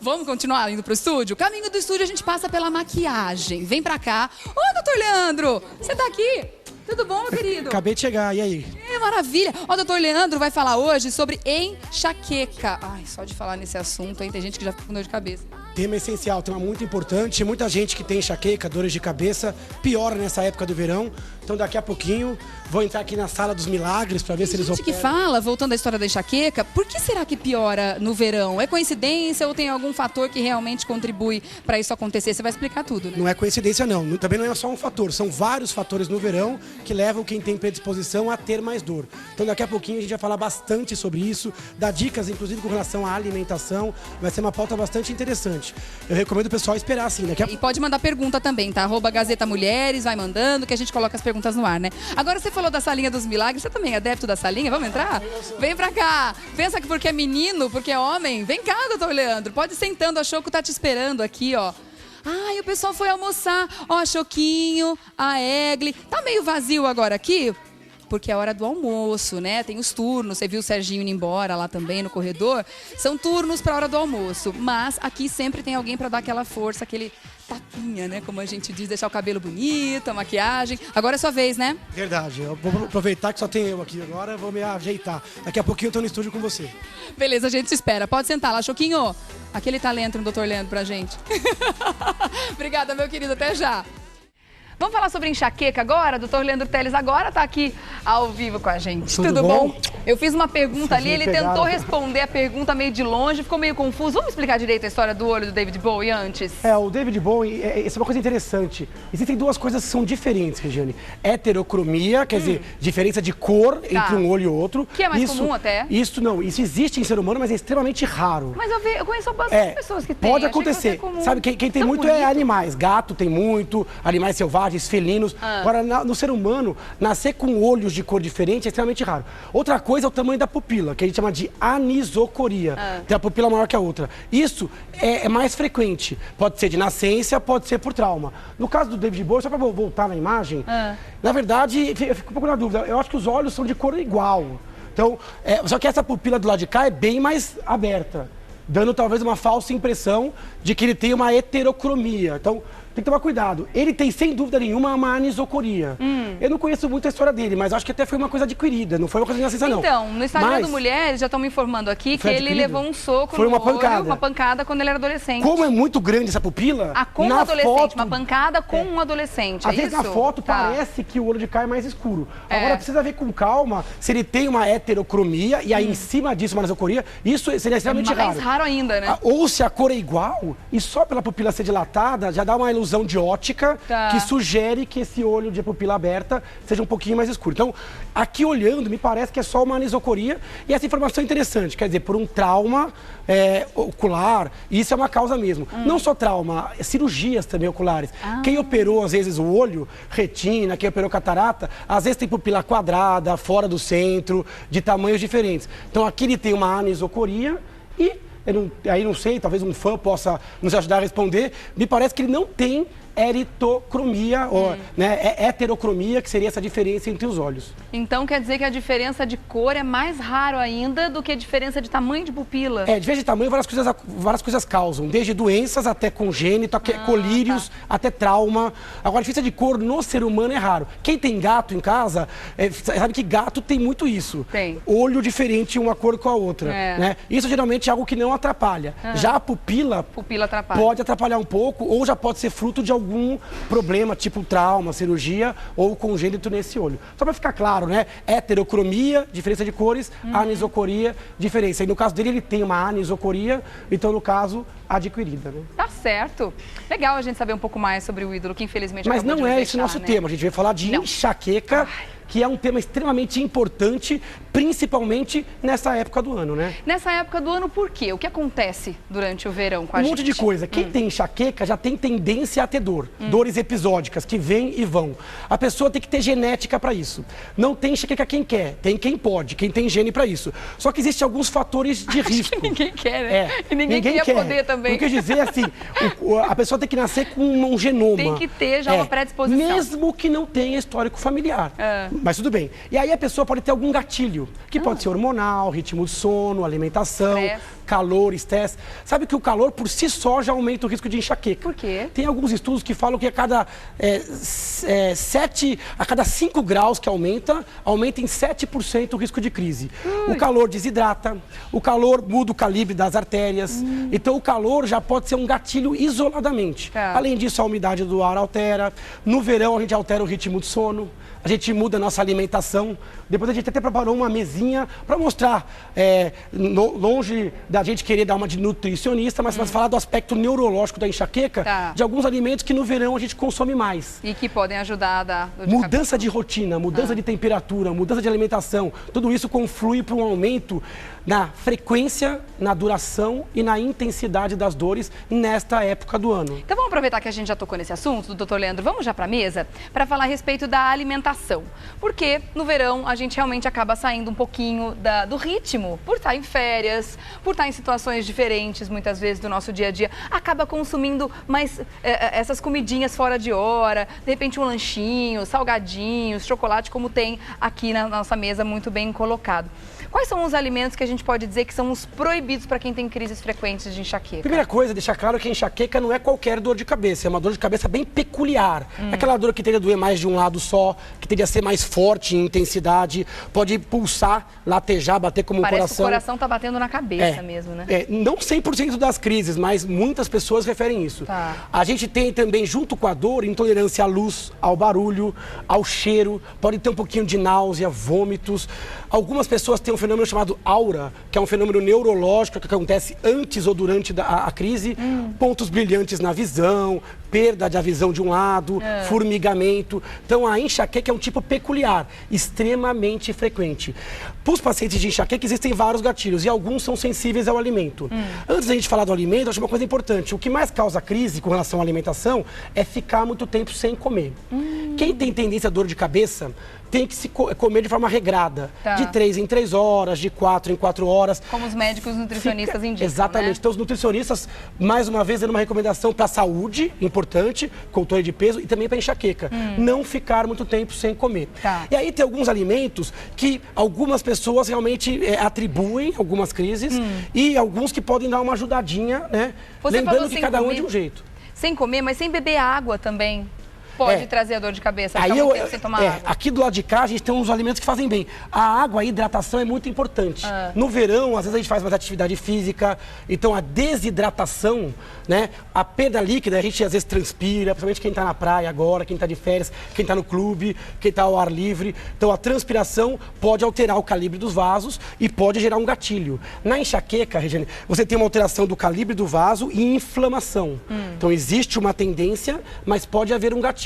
Vamos continuar indo pro estúdio? Caminho do estúdio a gente passa pela maquiagem. Vem pra cá. Ô, doutor Leandro, você tá aqui? Tudo bom, meu querido? Acabei de chegar, e aí? Maravilha. Ó, doutor Leandro vai falar hoje sobre enxaqueca. Ai, só de falar nesse assunto, hein? Tem gente que já fica com dor de cabeça. Tema essencial, tema muito importante. Muita gente que tem enxaqueca, dores de cabeça, piora nessa época do verão. Então daqui a pouquinho vou entrar aqui na Sala dos Milagres para ver se eles operam. Gente que fala, voltando à história da enxaqueca, por que será que piora no verão? É coincidência ou tem algum fator que realmente contribui para isso acontecer? Você vai explicar tudo, né? Não é coincidência não, também não é só um fator, são vários fatores no verão que levam quem tem predisposição a ter mais dor. Então daqui a pouquinho a gente vai falar bastante sobre isso, dar dicas inclusive com relação à alimentação, vai ser uma pauta bastante interessante. Eu recomendo o pessoal esperar assim, daqui a... E pode mandar pergunta também, tá? @Gazeta Mulheres, vai mandando que a gente coloca as perguntas no ar, né? Agora você falou da Salinha dos Milagres, você também é adepto da Salinha? Vamos entrar? Vem pra cá! Pensa que porque é menino, porque é homem? Vem cá, doutor Leandro, pode ir sentando, a Choco tá te esperando aqui, ó. Ai, o pessoal foi almoçar. Ó, a Choquinho, a Egli. Tá meio vazio agora aqui? Porque é hora do almoço, né? Tem os turnos. Você viu o Serginho indo embora lá também no corredor? São turnos para a hora do almoço. Mas aqui sempre tem alguém para dar aquela força, aquele tapinha, né? Como a gente diz, deixar o cabelo bonito, a maquiagem. Agora é sua vez, né? Verdade. Eu vou aproveitar que só tem eu aqui agora, vou me ajeitar. Daqui a pouquinho eu tô no estúdio com você. Beleza, a gente se espera. Pode sentar lá, Choquinho. Aquele talento no Dr. Leandro pra gente. Obrigada, meu querido. Até já. Vamos falar sobre enxaqueca agora? Doutor Leandro Teles agora está aqui ao vivo com a gente. Tudo bom? Eu fiz uma pergunta ali, ele tentou responder a pergunta meio de longe, ficou meio confuso. Vamos explicar direito a história do olho do David Bowie antes? O David Bowie, isso é uma coisa interessante. Existem duas coisas que são diferentes, Regiane. Heterocromia, quer dizer, diferença de cor entre um olho e outro. Que é mais comum até. Isso existe em ser humano, mas é extremamente raro. Mas eu conheço bastante pessoas que têm. Pode acontecer. Sabe, quem tem muito é animais. Gato tem muito, animais selvagens, felinos. Agora, no ser humano, nascer com olhos de cor diferente é extremamente raro. Outra coisa é o tamanho da pupila, que a gente chama de anisocoria. Tem a pupila maior que a outra. Isso é mais frequente. Pode ser de nascença, pode ser por trauma. No caso do David Bowie, só para voltar na imagem, na verdade, eu fico um pouco na dúvida. Eu acho que os olhos são de cor igual. Então, só que essa pupila do lado de cá é bem mais aberta, dando talvez uma falsa impressão de que ele tem uma heterocromia. Então, tem que tomar cuidado. Ele tem, sem dúvida nenhuma, uma anisocoria. Eu não conheço muito a história dele, mas acho que até foi uma coisa adquirida, não foi uma coisa de nascença, não. Então, no Instagram do Mulheres, já estão me informando aqui que ele levou um soco no olho, uma pancada quando ele era adolescente. Como é muito grande essa pupila... com um adolescente, uma pancada com um adolescente, às vezes na foto parece que o olho de cá é mais escuro. Agora, precisa ver com calma se ele tem uma heterocromia e aí em cima disso uma anisocoria, isso seria extremamente raro. Mais raro ainda, né? Ou se a cor é igual e só pela pupila ser dilatada, já dá uma ilusão de ótica que sugere que esse olho de pupila aberta seja um pouquinho mais escuro. Então, aqui olhando, me parece que é só uma anisocoria e essa informação é interessante, quer dizer, por um trauma ocular, isso é uma causa mesmo. Não só trauma, cirurgias também oculares. Quem operou, às vezes, o olho, retina, quem operou catarata, às vezes tem pupila quadrada, fora do centro, de tamanhos diferentes. Então, aqui ele tem uma anisocoria e... aí não sei, talvez um fã possa nos ajudar a responder. Me parece que ele não tem eritocromia, ou heterocromia, que seria essa diferença entre os olhos. Então quer dizer que a diferença de cor é mais raro ainda do que a diferença de tamanho de pupila? Diferença de tamanho várias coisas causam, desde doenças até congênito, colírios, até trauma. Agora, a diferença de cor no ser humano é raro. Quem tem gato em casa, sabe que gato tem muito isso. Tem. Olho diferente uma cor com a outra. Né? Isso geralmente é algo que não atrapalha. Já a pupila atrapalha. Pode atrapalhar um pouco, ou já pode ser fruto de algum problema, tipo trauma, cirurgia ou congênito nesse olho. Só para ficar claro, né? Heterocromia, diferença de cores, anisocoria, diferença. E no caso dele, ele tem uma anisocoria, então no caso, adquirida, né? Tá certo. Legal a gente saber um pouco mais sobre o ídolo, que infelizmente Mas não é esse nosso tema, a gente vai falar de enxaqueca, que é um tema extremamente importante, principalmente nessa época do ano, né? Nessa época do ano, por quê? O que acontece durante o verão com a gente? Um monte de coisa. Quem tem enxaqueca já tem tendência a ter dor. Dores episódicas, que vêm e vão. A pessoa tem que ter genética para isso. Não tem enxaqueca quem quer, tem quem pode, quem tem gene para isso. Só que existem alguns fatores de risco. Que ninguém quer, né? E ninguém quer poder também. O que eu quis dizer é assim, a pessoa tem que nascer com um genoma. Tem que ter já uma predisposição. Mesmo que não tenha histórico familiar. Mas tudo bem. E aí a pessoa pode ter algum gatilho. gatilho, que pode ser hormonal, ritmo de sono, alimentação, calor, estresse. Sabe que o calor por si só já aumenta o risco de enxaqueca. Por quê? Tem alguns estudos que falam que a cada 5 graus que aumenta em 7% o risco de crise. O calor desidrata, o calor muda o calibre das artérias. Então o calor já pode ser um gatilho isoladamente. Além disso, a umidade do ar altera. No verão a gente altera o ritmo de sono. A gente muda a nossa alimentação. Depois a gente até preparou uma mesinha para mostrar, longe da gente querer dar uma de nutricionista, mas para falar do aspecto neurológico da enxaqueca, de alguns alimentos que no verão a gente consome mais. E que podem ajudar a dar dor de mudança de rotina, mudança de temperatura, mudança de alimentação, tudo isso conflui para um aumento na frequência, na duração e na intensidade das dores nesta época do ano. Então vamos aproveitar que a gente já tocou nesse assunto, doutor Leandro, vamos já para a mesa para falar a respeito da alimentação. Porque no verão a gente realmente acaba saindo um pouquinho do ritmo, por estar em férias, por estar em situações diferentes muitas vezes do nosso dia a dia, acaba consumindo mais essas comidinhas fora de hora, de repente um lanchinho, salgadinhos, chocolate, como tem aqui na nossa mesa muito bem colocado. Quais são os alimentos que a gente pode dizer que são os proibidos para quem tem crises frequentes de enxaqueca? Primeira coisa, deixar claro que a enxaqueca não é qualquer dor de cabeça, é uma dor de cabeça bem peculiar. É aquela dor que teria doer mais de um lado só, que teria ser mais forte em intensidade, pode pulsar, latejar, bater como um coração. Parece que o coração está batendo na cabeça mesmo, né? Não 100% das crises, mas muitas pessoas referem isso. A gente tem também, junto com a dor, intolerância à luz, ao barulho, ao cheiro, pode ter um pouquinho de náusea, vômitos. Algumas pessoas têm um fenômeno chamado aura, que é um fenômeno neurológico que acontece antes ou durante a crise. Pontos brilhantes na visão, perda da visão de um lado, formigamento. Então a enxaqueca é um tipo peculiar, extremamente frequente. Para os pacientes de enxaqueca existem vários gatilhos e alguns são sensíveis ao alimento. Antes da gente falar do alimento, acho uma coisa importante. O que mais causa crise com relação à alimentação é ficar muito tempo sem comer. Quem tem tendência a dor de cabeça tem que se comer de forma regrada, de 3 em 3 horas, de 4 em 4 horas. Como os médicos nutricionistas indicam, exatamente. né? Então os nutricionistas, mais uma vez, dando uma recomendação para a saúde, importante, controle de peso e também para enxaqueca. Não ficar muito tempo sem comer. E aí tem alguns alimentos que algumas pessoas realmente atribuem algumas crises e alguns que podem dar uma ajudadinha, né? Lembrando que cada um é de um jeito. Sem comer, mas sem beber água também. Pode trazer a dor de cabeça, aí sem tomar água. Aqui do lado de cá a gente tem uns alimentos que fazem bem. A água, a hidratação é muito importante. No verão, às vezes a gente faz mais atividade física, então a desidratação, né? A perda líquida, a gente às vezes transpira, principalmente quem está na praia agora, quem está de férias, quem está no clube, quem está ao ar livre. Então a transpiração pode alterar o calibre dos vasos e pode gerar um gatilho. Na enxaqueca, Regiane, você tem uma alteração do calibre do vaso e inflamação. Então existe uma tendência, mas pode haver um gatilho.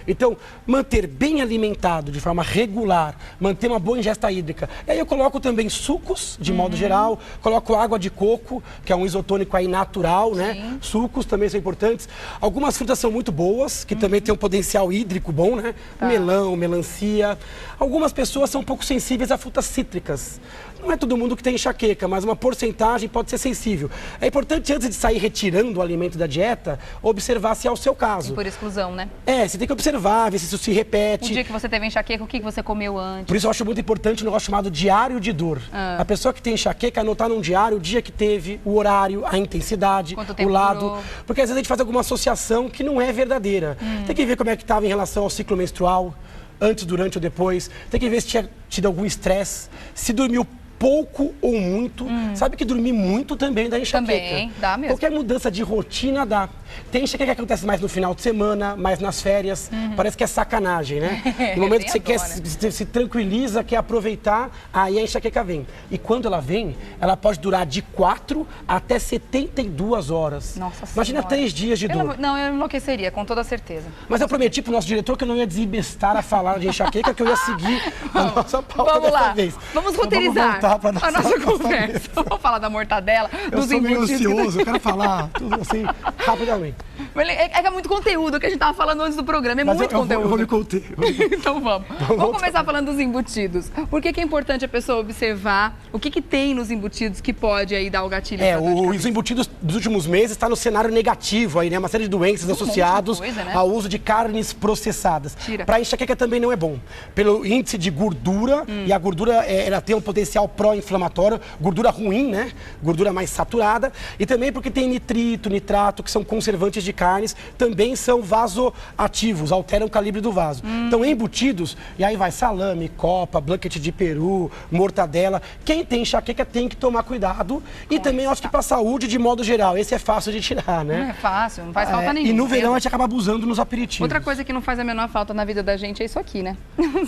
Então, manter bem alimentado de forma regular, manter uma boa ingesta hídrica. E aí eu coloco também sucos, de modo geral, coloco água de coco, que é um isotônico aí natural, né? Sucos também são importantes. Algumas frutas são muito boas, que também tem um potencial hídrico bom, né? Melão, melancia. Algumas pessoas são um pouco sensíveis a frutas cítricas. Não é todo mundo que tem enxaqueca, mas uma porcentagem pode ser sensível. É importante, antes de sair retirando o alimento da dieta, observar se é o seu caso. E por exclusão, né? Você tem que observar, ver se isso se repete. O dia que você teve enxaqueca, o que você comeu antes? Por isso eu acho muito importante um negócio chamado diário de dor. A pessoa que tem enxaqueca, anotar num diário o dia que teve, o horário, a intensidade, o lado. Durou. Porque às vezes a gente faz alguma associação que não é verdadeira. Tem que ver como é que estava em relação ao ciclo menstrual, antes, durante ou depois. Tem que ver se tinha tido algum estresse, se dormiu pouco ou muito. Sabe que dormir muito também dá enxaqueca. Também, dá mesmo. Qualquer mudança de rotina dá. Tem enxaqueca que acontece mais no final de semana, mais nas férias. Parece que é sacanagem, né? No momento que você quer se tranquiliza, quer aproveitar, aí a enxaqueca vem. E quando ela vem, ela pode durar de 4 até 72 horas. Nossa Imagina senhora. 3 dias de dor. Não, eu enlouqueceria, com toda certeza. Mas eu prometi pro nosso diretor que eu não ia desembestar a falar de enxaqueca, que eu ia seguir a nossa pauta dessa vez. Vamos roteirizar a nossa conversa. Vamos falar da mortadela, dos embutidos. Eu sou meio embutidos. ansioso, eu quero falar tudo assim, rapidamente. É que é muito conteúdo que a gente tava falando antes do programa, muito conteúdo. Eu vou me conter. Então vamos começar falando dos embutidos. Por que é importante a pessoa observar o que tem nos embutidos que pode aí dar o gatilho? Os embutidos dos últimos meses estão no cenário negativo aí, né? Uma série de doenças associados ao uso de carnes processadas. Para enxaqueca também não é bom. Pelo índice de gordura, e a gordura ela tem um potencial pró-inflamatório, gordura ruim, né? Gordura mais saturada. E também porque tem nitrito, nitrato, que são conservantes de carnes, também são vasoativos, alteram o calibre do vaso. Então, embutidos, e aí vai salame, copa, blanquete de peru, mortadela. Quem tem enxaqueca tem que tomar cuidado. E também acho que para a saúde, de modo geral, esse é fácil de tirar, né? Não é fácil, não faz falta nenhuma. E no verão a gente acaba abusando nos aperitivos. Outra coisa que não faz a menor falta na vida da gente é isso aqui, né?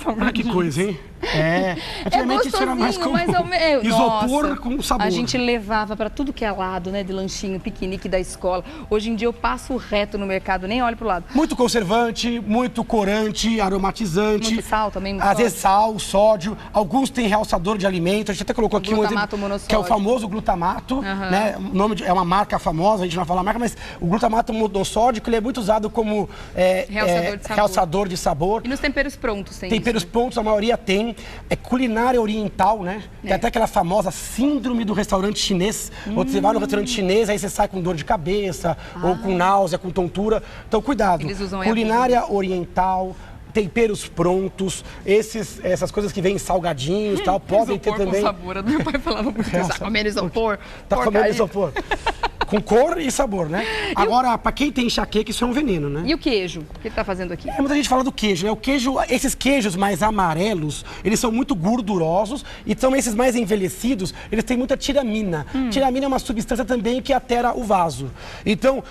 Olha que coisa, hein? Antigamente isso era mais como isopor com sabor. A gente levava para tudo que é lado, né? De lanchinho, piquenique da escola. Hoje em dia eu passo reto no mercado, nem olho pro lado. Muito conservante, muito corante, aromatizante. Muito sal também, muito às vezes sal, sódio. Alguns têm realçador de alimento. A gente até colocou aqui um exemplo, que é o famoso glutamato, né? O nome é uma marca famosa, a gente não vai falar a marca, mas o glutamato monossódico ele é muito usado como realçador de sabor. E nos temperos prontos tem temperos isso, prontos, a maioria tem. É culinária oriental, né? Tem até aquela famosa síndrome do restaurante chinês. Onde você vai no restaurante chinês, aí você sai com dor de cabeça, ou com náusea, com tontura. Então, cuidado. Eles usam culinária oriental, temperos prontos, essas coisas que vêm salgadinhos e tal, podem ter também. Com sabor. Meu pai falava muito, tá comendo isopor. Tá comendo isopor. Com cor e sabor, né? Agora, para quem tem enxaqueca, isso é um veneno, né? E o queijo? O que ele tá fazendo aqui? Muita gente fala do queijo, né? O queijo, esses queijos mais amarelos, eles são muito gordurosos e são esses mais envelhecidos, eles têm muita tiramina. Tiramina é uma substância também que altera o vaso. Então,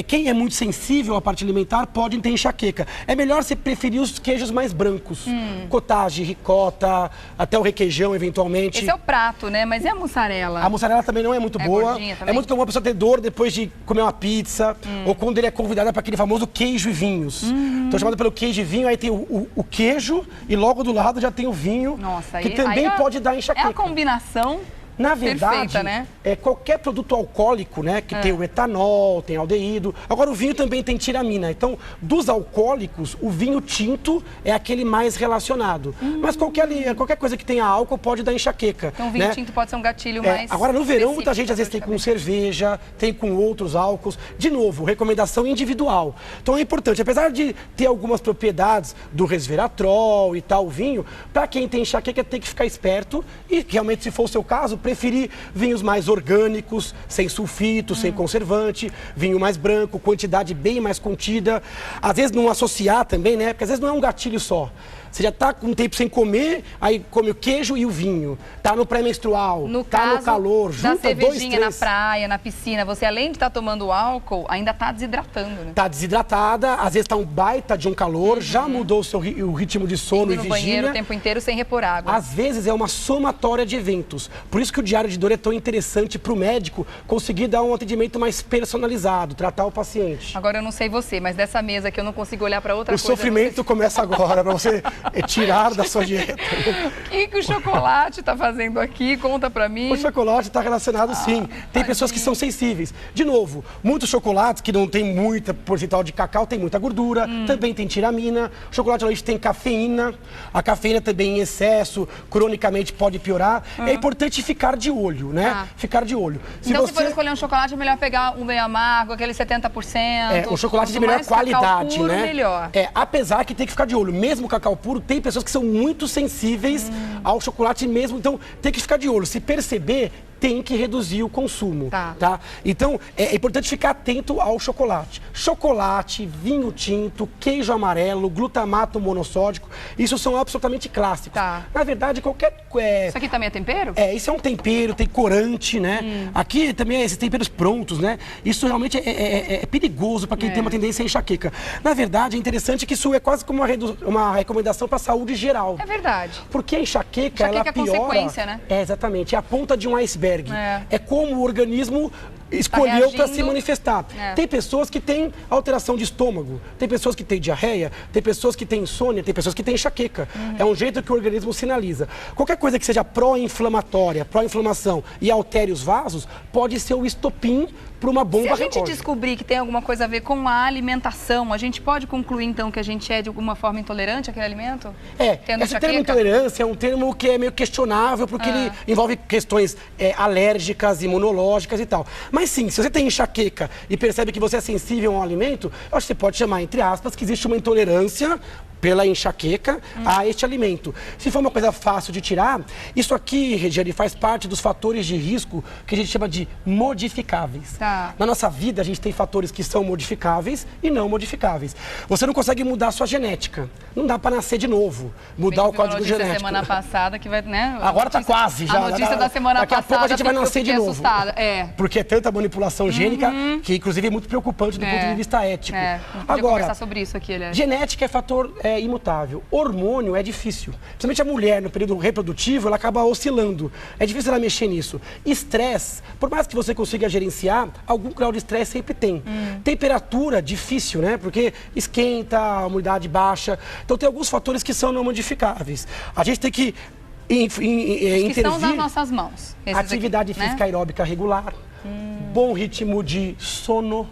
quem é muito sensível à parte alimentar pode ter enxaqueca. É melhor você preferir os queijos mais brancos. Cottage, ricota, até o requeijão, eventualmente. Esse é o prato, né? Mas e a mussarela? A mussarela também não é muito boa. É muito comum a pessoa ter dor depois de comer uma pizza, ou quando ele é convidado para aquele famoso queijo e vinhos. Então, chamado pelo queijo e vinho, aí tem o queijo e logo do lado já tem o vinho, que também pode dar enxaqueca. É a combinação Na verdade, perfeita, né? Qualquer produto alcoólico, né, que tem o etanol, tem aldeído. Agora, o vinho também tem tiramina. Então, dos alcoólicos, o vinho tinto é aquele mais relacionado. Mas qualquer coisa que tenha álcool pode dar enxaqueca. Então, o vinho tinto pode ser um gatilho mais Agora, no verão, muita gente às vezes tem com cerveja, tem com outros álcools. De novo, recomendação individual. Então, é importante, apesar de ter algumas propriedades do resveratrol e tal, o vinho, para quem tem enxaqueca tem que ficar esperto e, realmente, se for o seu caso, preferir vinhos mais orgânicos, sem sulfito, sem conservante, vinho mais branco, quantidade bem mais contida. Às vezes não associar também, né? Porque às vezes não é um gatilho só. Você já está com um tempo sem comer, aí come o queijo e o vinho. Tá no pré-menstrual, tá no calor, junta da cervejinha na praia, na piscina, você além de estar tomando álcool, ainda está desidratando, né? Tá desidratada, às vezes tá um baita de um calor, já mudou o ritmo de sono e vigília. No banheiro o tempo inteiro sem repor água. Às vezes é uma somatória de eventos. Por isso que o diário de dor é tão interessante para o médico conseguir dar um atendimento mais personalizado, tratar o paciente. Agora eu não sei você, mas dessa mesa que eu não consigo olhar para outra coisa. O sofrimento começa agora, para você tirar da sua dieta. O que o chocolate está fazendo aqui? Conta para mim. O chocolate está relacionado, sim. Tem pessoas que são sensíveis. De novo, muitos chocolates que não tem muita porcentagem de cacau, tem muita gordura, também tem tiramina. O chocolate leite tem cafeína. A cafeína também em excesso, cronicamente pode piorar. É importante ficar de olho, né? Ficar de olho. Se for escolher um chocolate, é melhor pegar um meio amargo, aquele 70%. O chocolate de melhor qualidade, puro, né? Melhor. Apesar que tem que ficar de olho. Mesmo o cacau puro, tem pessoas que são muito sensíveis ao chocolate mesmo. Então, tem que ficar de olho. Se perceber, tem que reduzir o consumo, tá? Então, é importante ficar atento ao chocolate. Chocolate, vinho tinto, queijo amarelo, glutamato monossódico, isso são absolutamente clássicos. Na verdade, qualquer... Isso aqui também é tempero? Isso é um tempero, tem corante, né? Aqui também esses temperos prontos, né? Isso realmente é perigoso para quem tem uma tendência a enxaqueca. Na verdade, é interessante que isso é quase como uma recomendação para a saúde geral. É verdade. Porque a enxaqueca ela piora... consequência, né? Exatamente. É a ponta de um iceberg. É como o organismo escolheu para se manifestar. Tem pessoas que têm alteração de estômago, tem pessoas que têm diarreia, tem pessoas que têm insônia, tem pessoas que têm enxaqueca. É um jeito que o organismo sinaliza. Qualquer coisa que seja pró-inflamatória, pró-inflamação e altere os vasos, pode ser o estopim para uma bomba recorde. Se a gente descobrir que tem alguma coisa a ver com a alimentação, a gente pode concluir então que a gente é de alguma forma intolerante àquele alimento? Esse termo intolerância é um termo que é meio questionável, porque ele envolve questões alérgicas, imunológicas e tal. Mas sim, se você tem enxaqueca e percebe que você é sensível a um alimento, eu acho que você pode chamar, entre aspas, que existe uma intolerância pela enxaqueca a este alimento. Se for uma coisa fácil de tirar, isso aqui, Regiane, faz parte dos fatores de risco que a gente chama de modificáveis. Na nossa vida, a gente tem fatores que são modificáveis e não modificáveis. Você não consegue mudar a sua genética. Não dá para nascer de novo, mudar o código genético. Semana passada que vai, né? Agora tá quase já. A notícia da semana daqui passada. Daqui a pouco a gente vai nascer de novo. Assustada. Porque é tanta manipulação gênica que, inclusive, é muito preocupante do ponto de vista ético. Agora, conversar sobre isso aqui, aliás. Genética é fator imutável. Hormônio é difícil. Principalmente a mulher, no período reprodutivo, ela acaba oscilando. É difícil ela mexer nisso. Estresse, por mais que você consiga gerenciar, algum grau de estresse sempre tem. Temperatura, difícil, né? Porque esquenta, a umidade baixa. Então tem alguns fatores que são não modificáveis. A gente tem que intervir. Que estão nas nossas mãos. Atividade física aeróbica regular, bom ritmo de sono.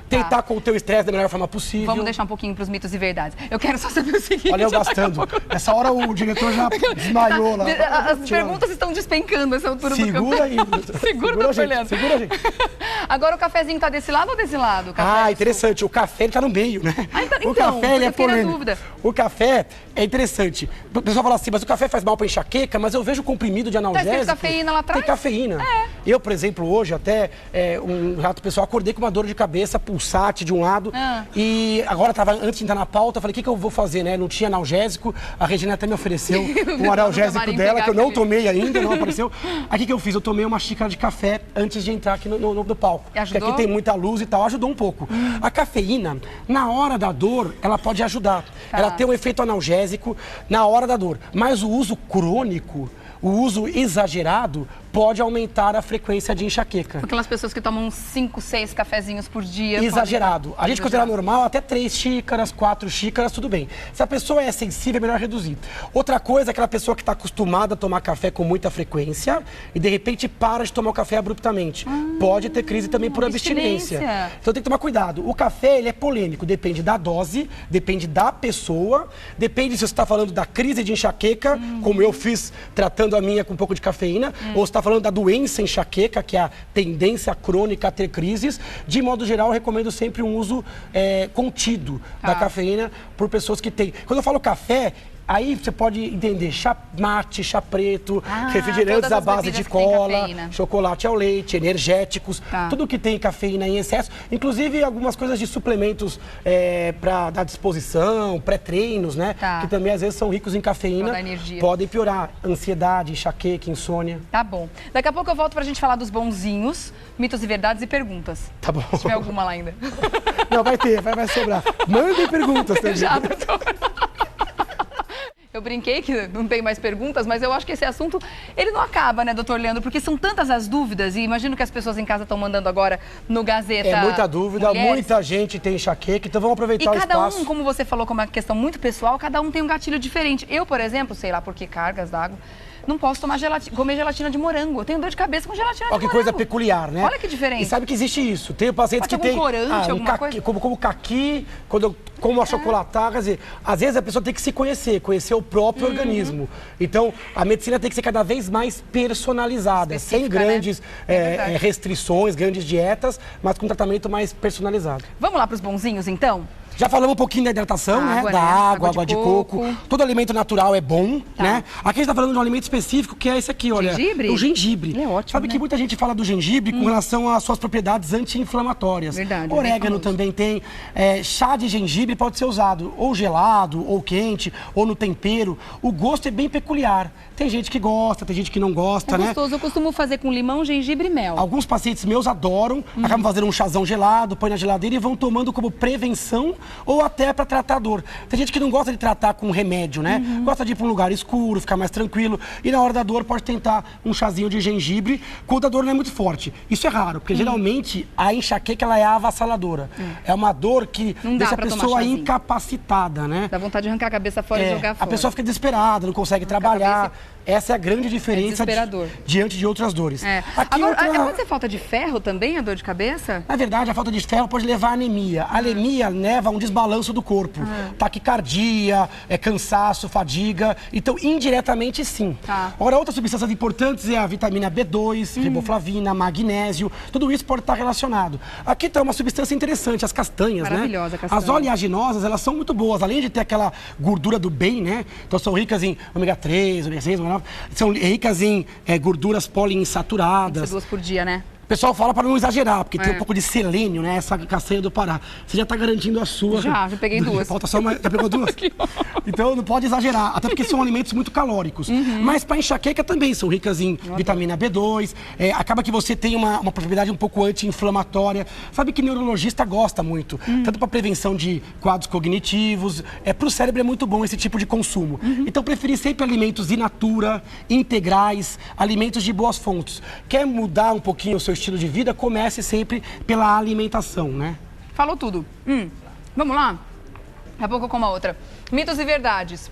Tentar com o teu estresse da melhor forma possível. Vamos deixar um pouquinho para os mitos e verdades. Eu quero só saber o seguinte... Olha eu gastando. Nessa hora o diretor já desmaiou lá. As perguntas estão despencando nessa altura do Segura aí. Segura a gente. Segura a gente. Agora o cafezinho tá desse lado ou desse lado? O café interessante. O café ele tá no meio, né? Então, o café ele é polêmico. Dúvida. O café é interessante. O pessoal fala assim, mas o café faz mal para enxaqueca, mas eu vejo comprimido de analgésico. Tem cafeína lá atrás? Tem cafeína. Eu, por exemplo, hoje até um rato pessoal, acordei com uma dor de cabeça pulsate de um lado. E agora, antes de entrar na pauta, eu falei, o que eu vou fazer, né? Não tinha analgésico, a Regina até me ofereceu um analgésico dela, que eu não tomei ainda, não apareceu. Aí o que eu fiz? Eu tomei uma xícara de café antes de entrar aqui no palco. E ajudou? Porque aqui tem muita luz e tal, ajudou um pouco. A cafeína, na hora da dor, ela pode ajudar. Ela tem um efeito analgésico na hora da dor. Mas o uso crônico, o uso exagerado, pode aumentar a frequência de enxaqueca. Aquelas pessoas que tomam 5, 6 cafezinhos por dia. Exagerado. A gente considera normal até 3 xícaras, 4 xícaras, tudo bem. Se a pessoa é sensível, é melhor reduzir. Outra coisa é aquela pessoa que está acostumada a tomar café com muita frequência e de repente para de tomar o café abruptamente. Pode ter crise também por abstinência. Então tem que tomar cuidado. O café, ele é polêmico, depende da dose, depende da pessoa, depende se você está falando da crise de enxaqueca, como eu fiz tratando a minha com um pouco de cafeína, ou se está falando da doença enxaqueca, que é a tendência crônica a ter crises. De modo geral, eu recomendo sempre um uso contido da cafeína por pessoas que têm. Quando eu falo café, aí você pode entender chá mate, chá preto, refrigerantes à base de cola, chocolate ao leite, energéticos, tudo que tem cafeína em excesso, inclusive algumas coisas de suplementos para dar disposição, pré-treinos, né? Que também às vezes são ricos em cafeína, podem piorar ansiedade, enxaqueca, insônia. Tá bom. Daqui a pouco eu volto pra gente falar dos bonzinhos, mitos e verdades e perguntas. Tá bom. Se tiver alguma lá ainda. Não, vai ter, vai sobrar. Mandem perguntas também. Já, doutor. Eu brinquei que não tem mais perguntas, mas eu acho que esse assunto, ele não acaba, né, doutor Leandro? Porque são tantas as dúvidas e imagino que as pessoas em casa estão mandando agora no Gazeta. É muita dúvida, Mulheres. Muita gente tem enxaqueca, então vamos aproveitar o espaço. E cada um, como você falou, como é uma questão muito pessoal, cada um tem um gatilho diferente. Eu, por exemplo, sei lá por que cargas d'água, não posso comer gelatina de morango. Eu tenho dor de cabeça com gelatina de morango. Olha que coisa peculiar, né? Olha que diferente. E sabe que existe isso. Tem pacientes que tem alguma coisa? como caqui, quando eu como achocolatado, quer dizer, às vezes a pessoa tem que se conhecer o próprio organismo. Então, a medicina tem que ser cada vez mais personalizada, sem grandes restrições, grandes dietas, mas com um tratamento mais personalizado. Vamos lá para os bonzinhos, então? Já falamos um pouquinho da hidratação, né? Da água de coco. Todo alimento natural é bom, né? Aqui a gente tá falando de um alimento específico que é esse aqui, olha. Gengibre? O gengibre. Ele é ótimo, Sabe que muita gente fala do gengibre com relação às suas propriedades anti-inflamatórias. Verdade. Orégano também tem. Chá de gengibre pode ser usado ou gelado, ou quente, ou no tempero. O gosto é bem peculiar. Tem gente que gosta, tem gente que não gosta, né? É gostoso. Eu costumo fazer com limão, gengibre e mel. Alguns pacientes meus adoram, acabam fazendo um chazão gelado, põe na geladeira e vão tomando como prevenção ou até para tratar dor. Tem gente que não gosta de tratar com remédio, né? Gosta de ir para um lugar escuro, ficar mais tranquilo. E na hora da dor pode tentar um chazinho de gengibre quando a dor não é muito forte. Isso é raro, porque geralmente a enxaqueca ela é avassaladora. É uma dor que deixa a pessoa incapacitada, né? Dá vontade de arrancar a cabeça fora e jogar fora. A pessoa fica desesperada, não consegue trabalhar. Essa é a grande diferença diante de outras dores. Agora, pode ser falta de ferro também, a dor de cabeça? Na verdade, a falta de ferro pode levar à anemia. A anemia leva a um desbalanço do corpo. Taquicardia, cansaço, fadiga. Então, indiretamente, sim. Agora, outras substâncias importantes é a vitamina B2, riboflavina, magnésio. Tudo isso pode estar relacionado. Aqui está uma substância interessante, as castanhas, Maravilhosa, né? castanha. As oleaginosas, elas são muito boas. Além de ter aquela gordura do bem, né? Então, são ricas em ômega 3, ômega 6, ômega 9. São ricas em gorduras poliinsaturadas. Tem que ser 2 por dia, né? O pessoal fala para não exagerar, porque tem um pouco de selênio, né? Essa castanha do Pará. Você já está garantindo a sua. Já peguei 2. Falta só uma. Já pegou 2? Então não pode exagerar, até porque são alimentos muito calóricos. Mas para enxaqueca também são ricas em vitamina B2. Acaba que você tem uma propriedade um pouco anti-inflamatória. Sabe que neurologista gosta muito, tanto para prevenção de quadros cognitivos. Para o cérebro é muito bom esse tipo de consumo. Então preferir sempre alimentos in natura, integrais, alimentos de boas fontes. Quer mudar um pouquinho o seu estilo de vida, comece sempre pela alimentação, né? Falou tudo. Vamos lá? Daqui a pouco eu como a outra. Mitos e verdades.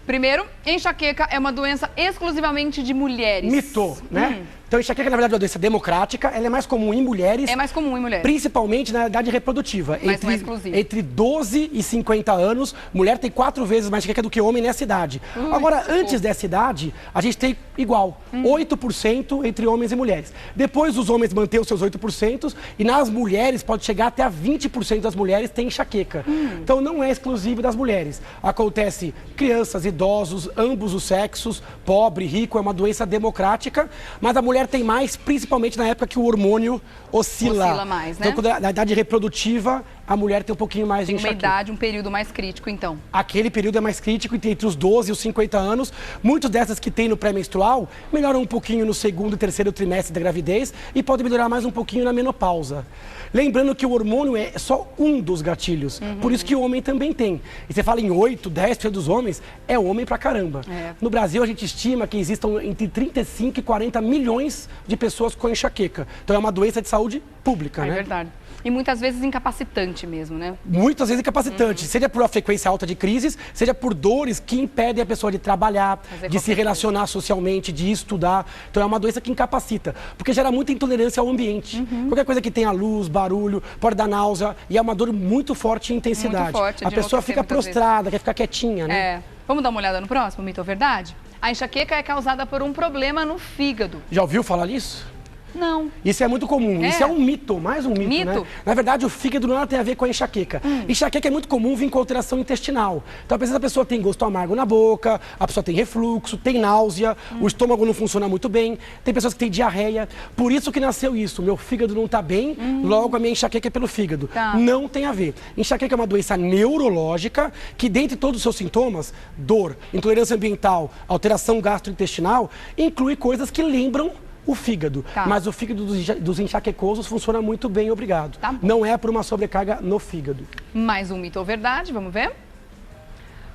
Primeiro, enxaqueca é uma doença exclusivamente de mulheres. Mito, né? Então, enxaqueca, na verdade, é uma doença democrática. Ela é mais comum em mulheres. É mais comum em mulheres. Principalmente na idade reprodutiva. Mas não é exclusiva. Entre 12 e 50 anos, mulher tem 4 vezes mais enxaqueca do que homem nessa idade. Agora, antes dessa idade, a gente tem igual. 8% entre homens e mulheres. Depois, os homens mantêm os seus 8%. E nas mulheres, pode chegar até a 20% das mulheres têm enxaqueca. Então, não é exclusivo das mulheres. Acontece crianças, idosos, ambos os sexos, pobre, rico. É uma doença democrática. Mas a mulher tem mais, principalmente na época que o hormônio oscila. Oscila mais, né? Então, na idade reprodutiva, a mulher tem um pouquinho mais de enxaqueca. Uma idade, um período mais crítico, então. Aquele período é mais crítico, entre os 12 e os 50 anos. Muitas dessas que tem no pré-menstrual melhoram um pouquinho no segundo e terceiro trimestre da gravidez e pode melhorar mais um pouquinho na menopausa. Lembrando que o hormônio é só um dos gatilhos, por isso que o homem também tem. E você fala em 8, 10% dos homens, é homem pra caramba. No Brasil, a gente estima que existam entre 35 e 40 milhões de pessoas com enxaqueca. Então é uma doença de saúde pública, né? É verdade. E muitas vezes incapacitante mesmo, né? Muitas vezes incapacitante, seja por uma frequência alta de crises, seja por dores que impedem a pessoa de trabalhar, de se relacionar socialmente, de estudar. Então é uma doença que incapacita, porque gera muita intolerância ao ambiente. Qualquer coisa que tenha luz, barulho, pode dar náusea e é uma dor muito forte em intensidade. Muito forte, a pessoa fica prostrada, quer ficar quietinha, né? Vamos dar uma olhada no próximo, mito ou verdade? A enxaqueca é causada por um problema no fígado. Já ouviu falar nisso? Não. Isso é muito comum. Isso é um mito, mais um mito, né? Na verdade, o fígado nada tem a ver com a enxaqueca. Enxaqueca é muito comum vir com alteração intestinal. Então, às vezes a pessoa tem gosto amargo na boca, a pessoa tem refluxo, tem náusea, o estômago não funciona muito bem, tem pessoas que têm diarreia. Por isso que nasceu isso. Meu fígado não está bem, logo a minha enxaqueca é pelo fígado. Não tem a ver. Enxaqueca é uma doença neurológica que, dentre todos os seus sintomas, dor, intolerância ambiental, alteração gastrointestinal, inclui coisas que lembram o fígado. Mas o fígado dos enxaquecosos funciona muito bem, obrigado. Não é por uma sobrecarga no fígado. Mais um mito ou verdade, vamos ver?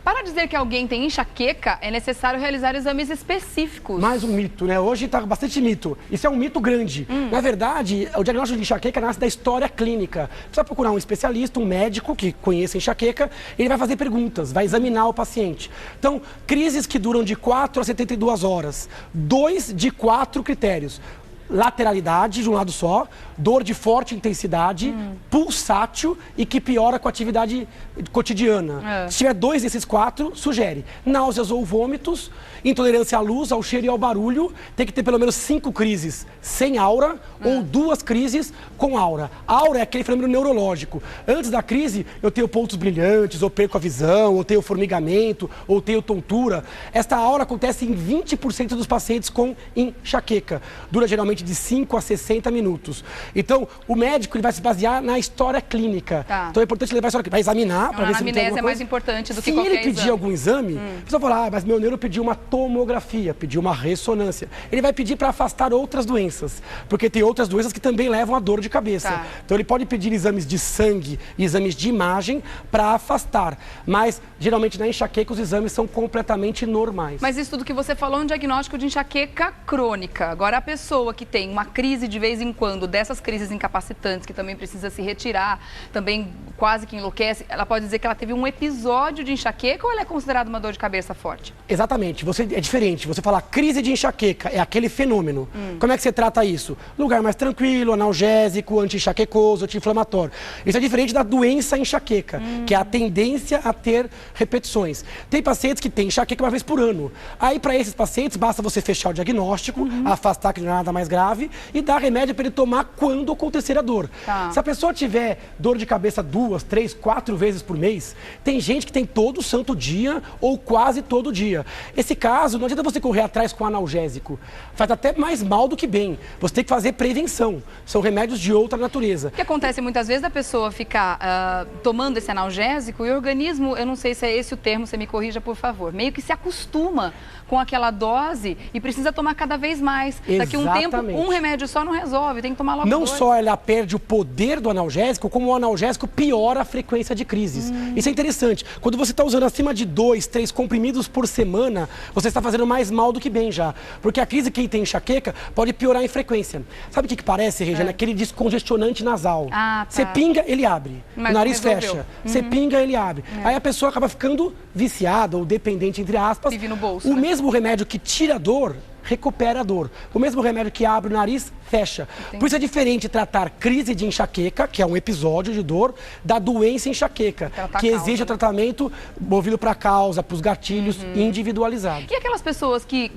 Para dizer que alguém tem enxaqueca, é necessário realizar exames específicos. Mais um mito, né? Hoje está bastante mito. Isso é um mito grande. Na verdade, o diagnóstico de enxaqueca nasce da história clínica. Precisa procurar um especialista, um médico que conheça enxaqueca, ele vai fazer perguntas, vai examinar o paciente. Então, crises que duram de 4 a 72 horas. 2 de 4 critérios. Lateralidade de um lado só, dor de forte intensidade, pulsátil e que piora com a atividade cotidiana. Se tiver 2 desses 4, sugere náuseas ou vômitos, intolerância à luz, ao cheiro e ao barulho, tem que ter pelo menos 5 crises sem aura ou 2 crises com aura. Aura é aquele fenômeno neurológico. Antes da crise, eu tenho pontos brilhantes, ou perco a visão, ou tenho formigamento, ou tenho tontura. Esta aura acontece em 20% dos pacientes com enxaqueca. Dura geralmente de 5 a 60 minutos. Então, o médico ele vai se basear na história clínica. Tá. Então, é importante levar a história clínica. Vai examinar para ver se não tem alguma é coisa. mais importante do que Se qualquer ele pedir exame. algum exame, a pessoa fala, mas meu neuro pediu uma tomografia, pediu uma ressonância. Ele vai pedir para afastar outras doenças, porque tem outras doenças que também levam a dor de cabeça. Tá. Então, ele pode pedir exames de sangue e exames de imagem para afastar. Mas, geralmente, na enxaqueca, os exames são completamente normais. Mas isso tudo que você falou é um diagnóstico de enxaqueca crônica. Agora, a pessoa que tem uma crise de vez em quando, dessas crises incapacitantes, que também precisa se retirar, também quase que enlouquece, ela pode dizer que ela teve um episódio de enxaqueca ou ela é considerada uma dor de cabeça forte? Exatamente. É diferente. Você falar crise de enxaqueca, é aquele fenômeno. Como é que você trata isso? Lugar mais tranquilo, analgésico, anti-enxaquecoso, anti-inflamatório. Isso é diferente da doença enxaqueca, que é a tendência a ter repetições. Tem pacientes que têm enxaqueca uma vez por ano. Aí, para esses pacientes, basta você fechar o diagnóstico, afastar que não é nada mais grave e dar remédio para ele tomar quando acontecer a dor. Tá. Se a pessoa tiver dor de cabeça 2, 3, 4 vezes por mês, tem gente que tem todo santo dia ou quase todo dia. Esse caso, não adianta você correr atrás com analgésico. Faz até mais mal do que bem. Você tem que fazer prevenção. São remédios de outra natureza. O que acontece muitas vezes da pessoa ficar tomando esse analgésico e o organismo, eu não sei se é esse o termo, você me corrija por favor, meio que se acostuma com aquela dose e precisa tomar cada vez mais. Daqui a um tempo, um remédio só não resolve, tem que tomar logo Não dois. só ela perde o poder do analgésico, como o analgésico piora a frequência de crises. Isso é interessante. Quando você está usando acima de 2, 3 comprimidos por semana, você está fazendo mais mal do que bem já. Porque a crise, quem tem enxaqueca, pode piorar em frequência. Sabe o que parece, Regiane? Aquele descongestionante nasal. Ah, tá. Você pinga, ele abre. Mas o nariz resolveu. fecha. Você pinga, ele abre. Aí a pessoa acaba ficando viciada ou dependente, entre aspas. Vive no bolso, O né? mesmo remédio que tira a dor, recupera a dor. O mesmo remédio que abre o nariz, fecha. Entendi. Por isso é diferente tratar crise de enxaqueca, que é um episódio de dor, da doença enxaqueca, Tratar que a causa, exige o né? tratamento movido para a causa, para os gatilhos individualizados. E aquelas pessoas que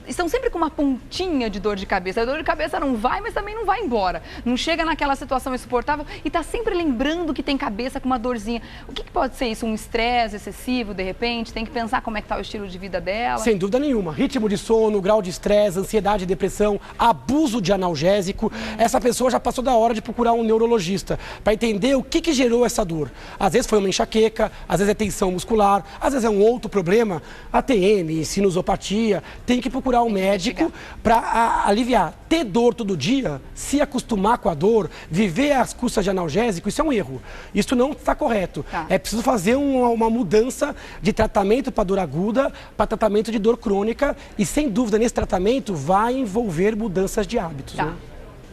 estão sempre com uma pontinha de dor de cabeça. A dor de cabeça não vai, mas também não vai embora. Não chega naquela situação insuportável e está sempre lembrando que tem cabeça com uma dorzinha. O que pode ser isso? Um estresse excessivo, de repente? Tem que pensar como é que está o estilo de vida dela? Sem dúvida nenhuma. Ritmo de sono, grau de estresse, ansiedade, depressão, abuso de analgésico. Essa pessoa já passou da hora de procurar um neurologista para entender o que gerou essa dor. Às vezes foi uma enxaqueca, às vezes é tensão muscular, às vezes é um outro problema, ATM, sinusopatia. Tem que procurar um médico para aliviar. Ter dor todo dia, se acostumar com a dor, viver às custas de analgésico, isso é um erro. Isso não está correto. Tá. É preciso fazer uma mudança de tratamento para dor aguda, para tratamento de dor crônica e, sem dúvida, nesse tratamento vai envolver mudanças de hábitos. Tá. Né?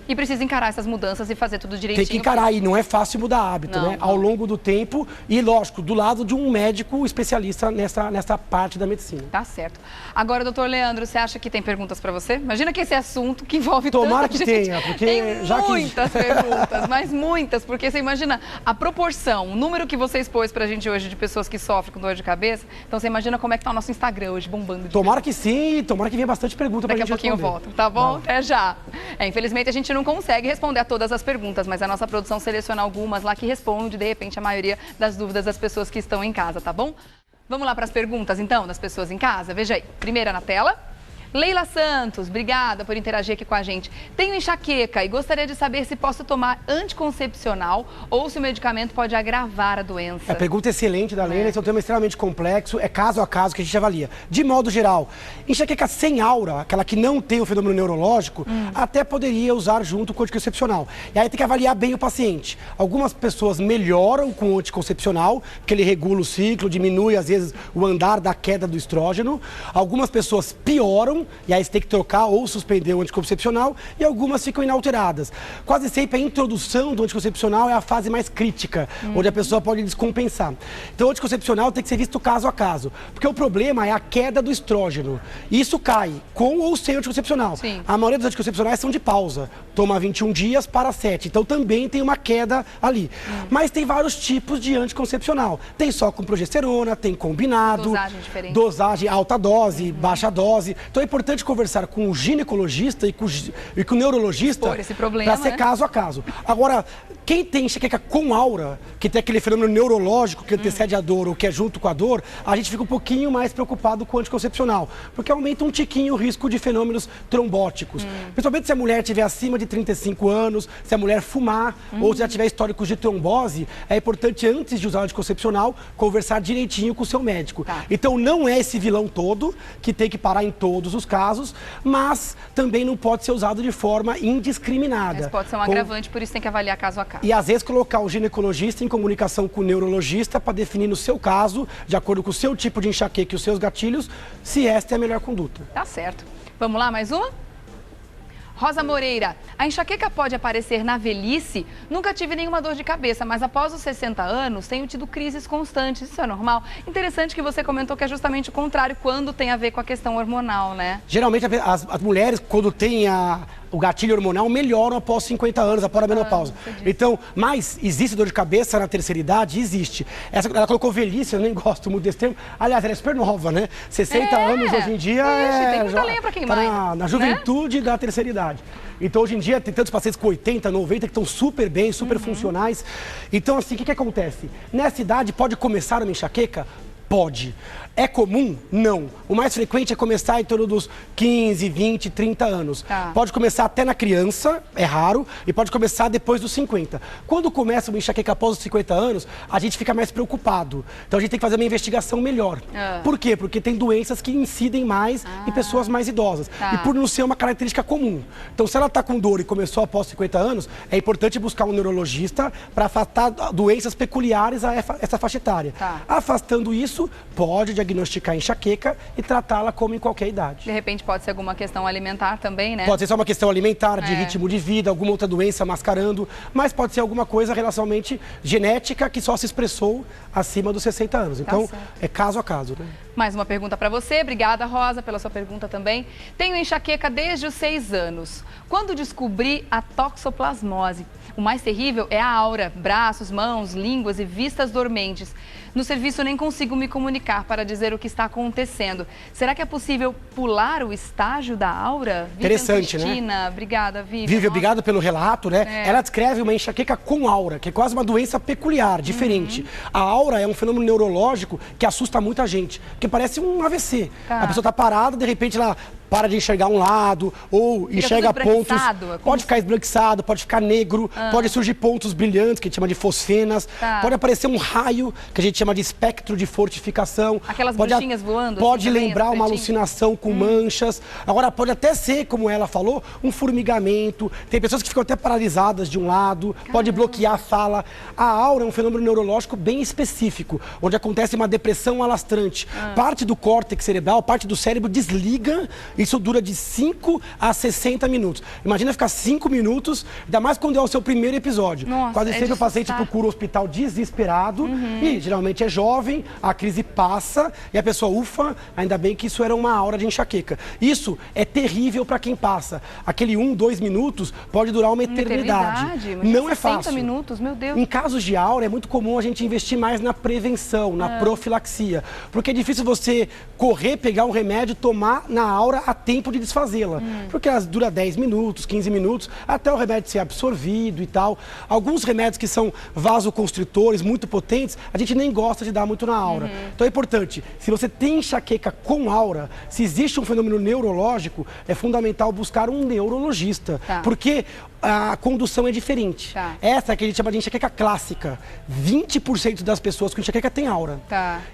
E precisa encarar essas mudanças e fazer tudo direitinho. Tem que encarar, e não é fácil mudar hábito, Não, né? não. Ao longo do tempo e, lógico, do lado de um médico especialista nessa parte da medicina. Tá certo. Agora, doutor Leandro, você acha que tem perguntas para você? Imagina que esse assunto que envolve Tomara tanta que gente. tenha, porque tem já que- muitas perguntas, mas muitas, porque você imagina a proporção, o número que você expôs pra gente hoje de pessoas que sofrem com dor de cabeça. Então você imagina como é que tá o nosso Instagram hoje, bombando de Tomara que sim, tomara que venha bastante pergunta para Daqui a gente pouquinho eu responder. volto, tá bom? Tá. Até já. Infelizmente a gente não consegue responder a todas as perguntas, mas a nossa produção seleciona algumas lá que responde, de repente, a maioria das dúvidas das pessoas que estão em casa, tá bom? Vamos lá para as perguntas, então, das pessoas em casa? Veja aí. Primeira na tela. Leila Santos, obrigada por interagir aqui com a gente. Tenho enxaqueca e gostaria de saber se posso tomar anticoncepcional ou se o medicamento pode agravar a doença. A pergunta é excelente da Leila, esse é um tema extremamente complexo, é caso a caso que a gente avalia. De modo geral, enxaqueca sem aura, aquela que não tem o fenômeno neurológico, até poderia usar junto com o anticoncepcional. E aí tem que avaliar bem o paciente. Algumas pessoas melhoram com o anticoncepcional, porque ele regula o ciclo, diminui às vezes o andar da queda do estrógeno. Algumas pessoas pioram, e aí você tem que trocar ou suspender o anticoncepcional, e algumas ficam inalteradas. Quase sempre a introdução do anticoncepcional é a fase mais crítica, onde a pessoa pode descompensar. Então o anticoncepcional tem que ser visto caso a caso, porque o problema é a queda do estrógeno. E isso cai com ou sem anticoncepcional. Sim. A maioria dos anticoncepcionais são de pausa, toma 21 dias para 7, então também tem uma queda ali. Mas tem vários tipos de anticoncepcional. Tem só com progesterona, tem combinado, Dosagem diferente. dosagem, alta dose, baixa dose. Então é importante conversar com o ginecologista e com o neurologista Expor esse problema, para ser né? caso a caso. Agora, Quem tem enxaqueca com aura, que tem aquele fenômeno neurológico que antecede a dor ou que é junto com a dor, a gente fica um pouquinho mais preocupado com o anticoncepcional, porque aumenta um tiquinho o risco de fenômenos trombóticos. Principalmente se a mulher estiver acima de 35 anos, se a mulher fumar ou se já tiver históricos de trombose, é importante, antes de usar o anticoncepcional, conversar direitinho com o seu médico. Então, não é esse vilão todo que tem que parar em todos os casos, mas também não pode ser usado de forma indiscriminada. Mas pode ser um agravante, por isso tem que avaliar caso a caso. E às vezes colocar o ginecologista em comunicação com o neurologista para definir no seu caso, de acordo com o seu tipo de enxaqueca e os seus gatilhos, se esta é a melhor conduta. Tá certo. Vamos lá, mais uma? Rosa Moreira, a enxaqueca pode aparecer na velhice? Nunca tive nenhuma dor de cabeça, mas após os 60 anos tenho tido crises constantes. Isso é normal? Interessante que você comentou que é justamente o contrário, quando tem a ver com a questão hormonal, né? Geralmente as mulheres, quando têm o gatilho hormonal, melhoram após 50 anos, após a menopausa. Então, mas existe dor de cabeça na terceira idade? Existe. Ela colocou velhice, eu nem gosto muito desse termo. Aliás, ela é super nova, né? 60 anos hoje em dia tem muita lenha pra queimar, tá na juventude, né? Da terceira idade. Então, hoje em dia, tem tantos pacientes com 80, 90 que estão super bem, super funcionais. Então, assim, o que acontece? Nessa idade, pode começar uma enxaqueca? Pode. É comum? Não. O mais frequente é começar em torno dos 15, 20, 30 anos. Pode começar até na criança, é raro, e pode começar depois dos 50. Quando começa uma enxaqueca após os 50 anos, a gente fica mais preocupado. Então a gente tem que fazer uma investigação melhor. Por quê? Porque tem doenças que incidem mais em pessoas mais idosas. E por não ser uma característica comum. Então, se ela está com dor e começou após 50 anos, é importante buscar um neurologista para afastar doenças peculiares a essa faixa etária. Afastando isso, pode diagnosticar enxaqueca e tratá-la como em qualquer idade. De repente pode ser alguma questão alimentar também, né? Pode ser só uma questão alimentar, de ritmo de vida, alguma outra doença mascarando, mas pode ser alguma coisa relacionalmente genética que só se expressou acima dos 60 anos. Então, é caso a caso, né? Mais uma pergunta para você. Obrigada, Rosa, pela sua pergunta também. Tenho enxaqueca desde os 6 anos. Quando descobri a toxoplasmose? O mais terrível é a aura, braços, mãos, línguas e vistas dormentes. No serviço nem consigo me comunicar para dizer o que está acontecendo. Será que é possível pular o estágio da aura? Interessante, né? Obrigada, Vivian. Vivian, obrigado pelo relato, né? Ela descreve uma enxaqueca com aura, que é quase uma doença peculiar, diferente. A aura é um fenômeno neurológico que assusta muita gente, porque parece um AVC. A pessoa está parada, de repente ela para de enxergar um lado, ou enxerga pontos. Pode ficar esbranquiçado, pode ficar negro, pode surgir pontos brilhantes, que a gente chama de fosfenas, pode aparecer um raio, que a gente chama de espectro de fortificação. Aquelas bruxinhas voando. Pode lembrar uma alucinação com manchas. Agora, pode até ser, como ela falou, um formigamento. Tem pessoas que ficam até paralisadas de um lado, pode bloquear a fala. A aura é um fenômeno neurológico bem específico, onde acontece uma depressão alastrante. Parte do córtex cerebral, parte do cérebro desliga. Isso dura de 5 a 60 minutos. Imagina ficar 5 minutos, ainda mais quando é o seu primeiro episódio. Quase sempre o paciente procura o hospital desesperado e geralmente é jovem, a crise passa e a pessoa, ufa, ainda bem que isso era uma aura de enxaqueca. Isso é terrível para quem passa. Aquele 1, 2 minutos pode durar uma eternidade. Não é fácil. 60 minutos, meu Deus. Em casos de aura, é muito comum a gente investir mais na prevenção, na profilaxia. Porque é difícil você correr, pegar um remédio, tomar na aura a tempo de desfazê-la. Porque ela dura 10 minutos, 15 minutos, até o remédio ser absorvido e tal. Alguns remédios que são vasoconstritores muito potentes, a gente nem gosta de dar muito na aura. Então é importante, se você tem enxaqueca com aura, se existe um fenômeno neurológico, é fundamental buscar um neurologista. Porque a condução é diferente. Essa é que a gente chama de enxaqueca clássica. 20% das pessoas com enxaqueca tem aura.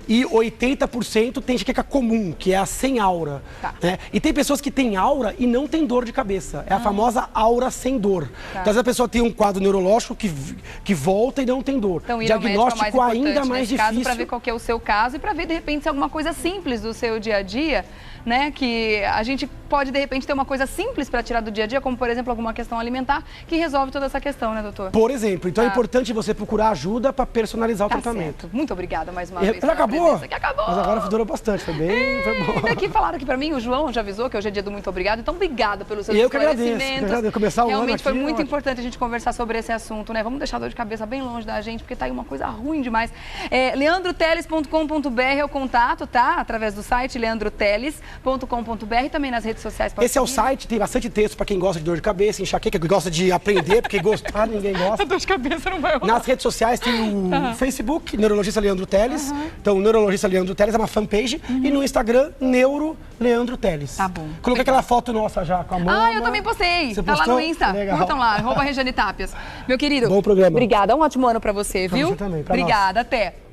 E 80% tem enxaqueca comum, que é a sem aura. Né? E tem pessoas que têm aura e não tem dor de cabeça. É a famosa aura sem dor. Então, às vezes a pessoa tem um quadro neurológico que volta e não tem dor. Então, diagnóstico ainda mais difícil. Para ver qual que é o seu caso e para ver, de repente, se é alguma coisa simples do seu dia a dia, né? Que a gente pode, de repente, ter uma coisa simples para tirar do dia a dia, como, por exemplo, alguma questão alimentar, que resolve toda essa questão, né, doutor? Por exemplo. Então é importante você procurar ajuda para personalizar o tratamento. Certo. Muito obrigada mais uma vez. Ela acabou? Que acabou. Mas agora durou bastante, foi bom. Aqui falaram aqui para mim, o João já avisou que hoje é dia do muito obrigado, então obrigada pelos seus esclarecimentos. Eu que agradeço. Começar o Realmente ano foi muito importante a gente conversar sobre esse assunto, né? Vamos deixar a dor de cabeça bem longe da gente, porque tá aí uma coisa ruim demais. leandroteles.com.br é o contato, tá? Através do site leandroteles.com.br, também nas redes redes sociais para Esse é o site, tem bastante texto para quem gosta de dor de cabeça, enxaqueca, que gosta de aprender, porque gostar ninguém gosta. Dor de cabeça não vai rolar. Nas redes sociais tem o Facebook, Neurologista Leandro Teles. Então, o Neurologista Leandro Teles é uma fanpage. E no Instagram, Neuro Leandro Teles. Tá bom. Coloquei aquela foto nossa já com a mão. Ah, eu também postei. Você tá postou? lá no Insta. Legal. Curtam lá, @Regiane Tapias. Meu querido. Bom programa. Obrigada, um ótimo ano pra você, viu? você também, pra Obrigada, até.